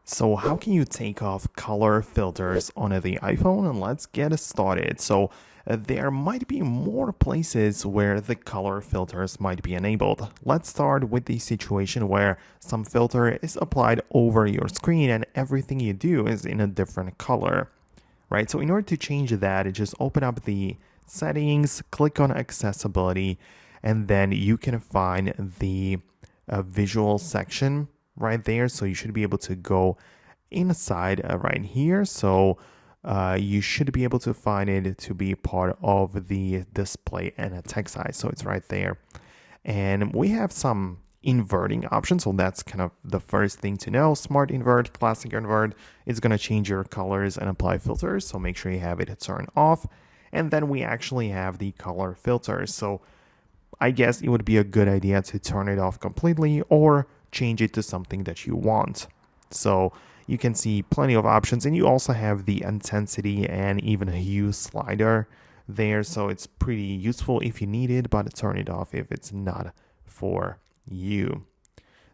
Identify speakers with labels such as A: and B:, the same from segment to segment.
A: So how can you take off color filters on the iPhone? And let's get started. There might be more places where the color filters might be enabled. Let's start with the situation where some filter is applied over your screen and everything you do is in a different color, right? So in order to change that, just open up the settings, click on accessibility, and then you can find the visual section right there. So you should be able to go inside right here. You should be able to find it to be part of the display and a text size. So it's right there. And we have some inverting options. So that's kind of the first thing to know. Smart invert, classic invert is going to change your colors and apply filters. So make sure you have it turned off. And then we actually have the color filters. So I guess it would be a good idea to turn it off completely or change it to something that you want. So you can see plenty of options, and you also have the intensity and even a hue slider there. So it's pretty useful if you need it, but turn it off if it's not for you.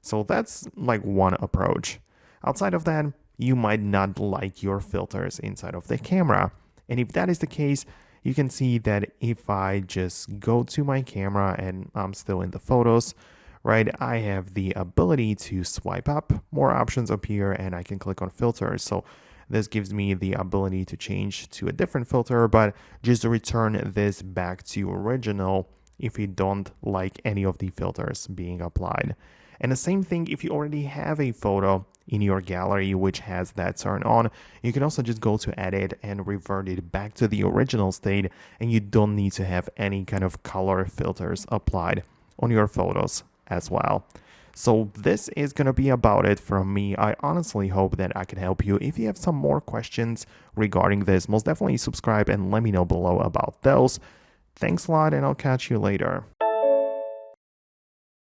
A: So that's like one approach. Outside of that, you might not like your filters inside of the camera. And if that is the case, you can see that if I just go to my camera and I'm still in the photos, right, I have the ability to swipe up, more options appear, and I can click on filters. So this gives me the ability to change to a different filter, but just return this back to original if you don't like any of the filters being applied. And the same thing if you already have a photo in your gallery which has that turned on, you can also just go to edit and revert it back to the original state, and you don't need to have any kind of color filters applied on your photos as well. So this is going to be about it from me. I honestly hope that I can help you. If you have some more questions regarding this, most definitely subscribe and let me know below about those. Thanks a lot, and I'll catch you later.